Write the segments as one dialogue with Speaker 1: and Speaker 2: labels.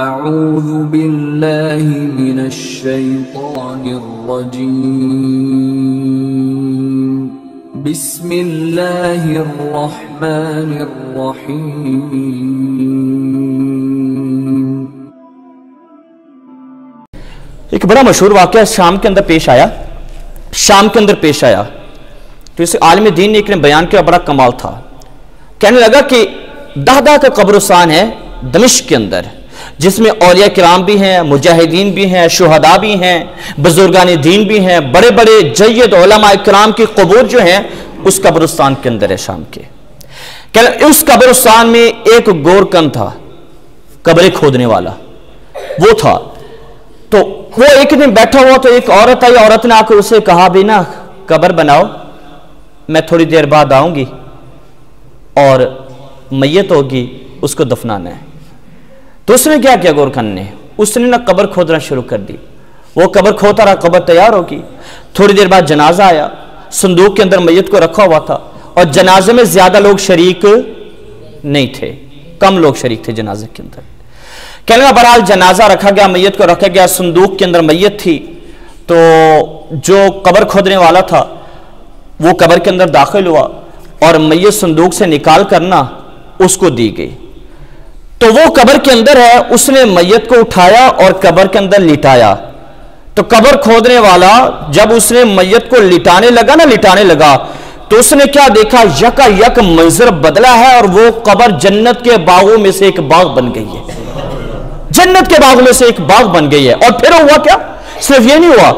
Speaker 1: اعوذ باللہ من الشیطان الرجیم بسم اللہ الرحمن الرحیم۔
Speaker 2: ایک بڑا مشہور واقعہ شام کے اندر پیش آیا تو اس عالم دین نے ایک نے بیان کیا، بڑا کمال تھا۔ کہنے لگا کہ دہدہ کا قبرستان ہے دمشق کے اندر، جس میں اولیاء کرام بھی ہیں، مجاہدین بھی ہیں، شہداء بھی ہیں، بزرگان دین بھی ہیں، بڑے بڑے جید علماء کرام کی قبور جو ہیں اس قبرستان کے اندر ہے شام کے۔ اس قبرستان میں ایک گورکن تھا، قبریں کھودنے والا وہ تھا۔ تو وہ ایک دن بیٹھا ہوا تو ایک عورت آئی، عورت نے آ کر اسے کہا بھی نا قبر بناؤ، میں تھوڑی دیر بعد آؤں گی اور میت ہوگی، اس کو دفنانا ہے۔ تو اس نے کیا کیا گورکھن نے، اس نے نا قبر کھودنا شروع کر دی۔ وہ قبر کھوتا رہا، قبر تیار ہوگی۔ تھوڑی دیر بعد جنازہ آیا، صندوق کے اندر میت کو رکھا ہوا تھا، اور جنازے میں زیادہ لوگ شریک نہیں تھے، کم لوگ شریک تھے جنازے کے اندر۔ کہنے لگا بہرحال جنازہ رکھا گیا، میت کو رکھا گیا، صندوق کے اندر میت تھی۔ تو جو قبر کھودنے والا تھا وہ قبر کے اندر داخل ہوا اور میت صندوق سے نکال کرنا اس کو دی گئی۔ تو وہ قبر کے اندر ہے، اس نے میت کو اٹھایا اور قبر کے اندر لٹایا۔ تو قبر کھودنے والا جب اس نے میت کو لٹانے لگا تو اس نے کیا دیکھا، یکا یک منظر بدلا ہے، اور وہ قبر جنت کے باغوں میں سے ایک باغ بن گئی ہے، جنت کے باغ میں سے ایک باغ بن گئی ہے۔ اور پھر ہوا کیا، صرف یہ نہیں ہوا،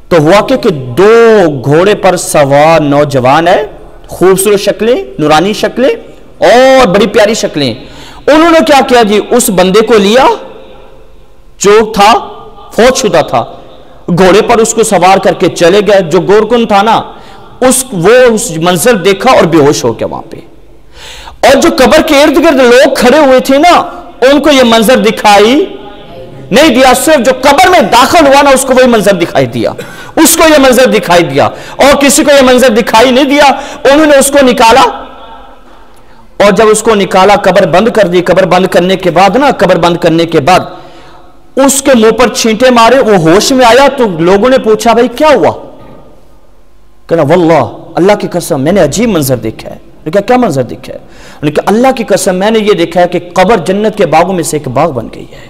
Speaker 2: تو ہوا کہ دو گھوڑے پر سوار نوجوان ہے، خوبصورت شکلیں، نورانی شکلیں اور بڑی پیاری شکلیں۔ انہوں نے کیا کیا جی، اس بندے کو لیا جو تھا فوت شدہ تھا، گھوڑے پر اس کو سوار کر کے چلے گئے۔ جو گورکن تھا نا وہ اس منظر دیکھا اور بے ہوش ہو گیا وہاں پہ۔ اور جو قبر کے ارد گرد لوگ کھڑے ہوئے تھے نا ان کو یہ منظر دکھائی نہیں دیا، صرف جو قبر میں داخل ہوا نا اس کو وہی منظر دکھائی دیا، اس کو یہ منظر دکھائی دیا، اور کسی کو یہ منظر دکھائی نہیں دیا۔ انہوں نے اس کو نکالا، اور جب اس کو نکالا قبر بند کر دی۔ قبر بند کرنے کے بعد اس کے منہ پر چھینٹے مارے، وہ ہوش میں آیا۔ تو لوگوں نے پوچھا بھائی کیا ہوا، کہنا واللہ اللہ کی قسم میں نے عجیب منظر دیکھا ہے۔ کیا منظر دیکھا ہے؟ انہوں نے کہا اللہ کی قسم میں نے یہ دیکھا ہے کہ قبر جنت کے باغوں میں سے ایک باغ بن گئی ہے،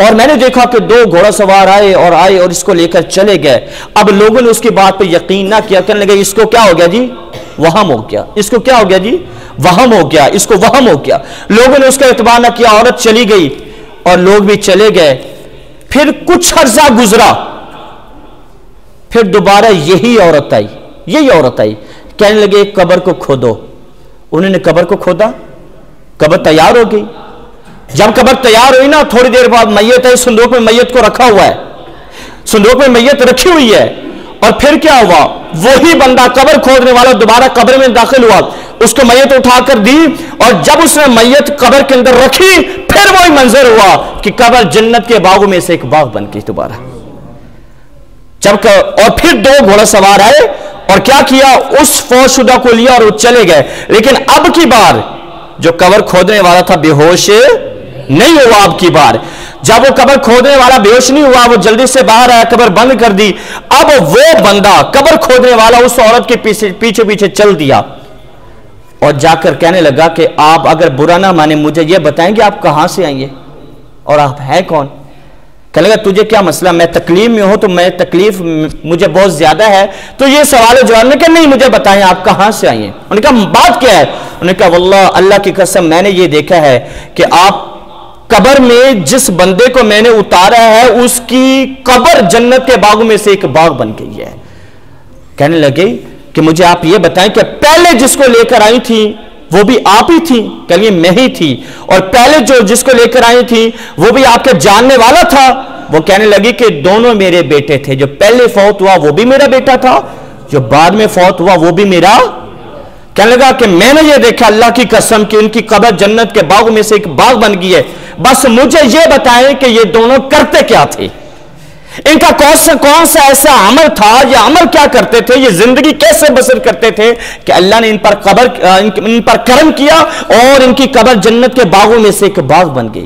Speaker 2: اور میں نے دیکھا کہ دو گھوڑا سوار آئے اور اس کو لے کر چلے گئے۔ اب لوگوں نے اس کی بات پہ یقین نہ کیا، کہنے لگے اس کو کیا ہو گیا جی، وہم ہو گیا، اس کو کیا ہو گیا جی، وہم ہو گیا، اس کو وہم ہو گیا۔ لوگوں نے اس کا اعتبار نہ کیا، عورت چلی گئی اور لوگ بھی چلے گئے۔ پھر کچھ عرصہ گزرا، پھر دوبارہ یہی عورت آئی، کہنے لگے قبر کو کھودو۔ انہوں نے قبر کو کھودا، قبر تیار ہو گئی۔ جب قبر تیار ہوئی نا تھوڑی دیر بعد میت ہے، صندوق میں میت کو رکھا ہوا ہے، صندوق میں میت رکھی ہوئی ہے۔ اور پھر کیا ہوا، وہی بندہ قبر کھودنے والا دوبارہ قبر میں داخل ہوا، اس کو میت اٹھا کر دی، اور جب اس نے میت قبر کے اندر رکھی پھر وہی منظر ہوا کہ قبر جنت کے باغوں میں سے ایک باغ بن گئی دوبارہ۔ اور پھر دو گھوڑا سوار آئے اور کیا کیا، اس فوت شدہ کو لیا اور وہ چلے گئے۔ لیکن اب کی بار جو قبر کھودنے والا تھا بے ہوش نہیں ہوا۔ اب کی بار جب وہ قبر کھودنے والا بے ہوش نہیں ہوا، وہ جلدی سے باہر آیا، قبر بند کر دی۔ اب وہ بندہ قبر کھودنے والا اس عورت کے پیچھے پیچھے چل دیا اور جا کر کہنے لگا کہ آپ اگر برا نہ مانے مجھے یہ بتائیں گے آپ کہاں سے آئیں گے اور آپ ہیں کون؟ کہنے لگا تجھے کیا مسئلہ، میں تکلیف میں ہوں تو میں تکلیف مجھے بہت زیادہ ہے، تو یہ سوال جواب نے کہا نہیں مجھے بتائیں آپ کہاں سے آئیں۔ انہوں نے کہا بات کیا ہے؟ انہوں نے کہا واللہ اللہ کی قسم میں نے یہ دیکھا ہے کہ آپ قبر میں جس بندے کو میں نے اتارا ہے اس کی قبر جنت کے باغوں میں سے ایک باغ بن گئی ہے۔ کہنے لگے کہ مجھے آپ یہ بتائیں کہ پہلے جس کو لے کر آئی تھی وہ بھی آپ ہی تھی؟ کہنے میں ہی تھی، اور پہلے جس کو لے کر آئی تھی وہ بھی آپ کے جاننے والا تھا؟ وہ کہنے لگی کہ دونوں میرے بیٹے تھے، جو پہلے فوت ہوا وہ بھی میرا بیٹا تھا، جو بعد میں فوت ہوا وہ بھی میرا۔ کہنے لگا کہ میں نے یہ دیکھا اللہ کی قسم کہ ان کی قبر جنت کے باغوں میں سے ایک باغ بن گئی ہے، بس مجھے یہ بتائیں کہ یہ دونوں کرتے کیا تھے، ان کا کون سا ایسا عمل تھا، یہ عمل کیا کرتے تھے، یہ زندگی کیسے بسر کرتے تھے کہ اللہ نے ان پر کرم کیا اور ان کی قبر جنت کے باغوں میں سے ایک باغ بن گئی۔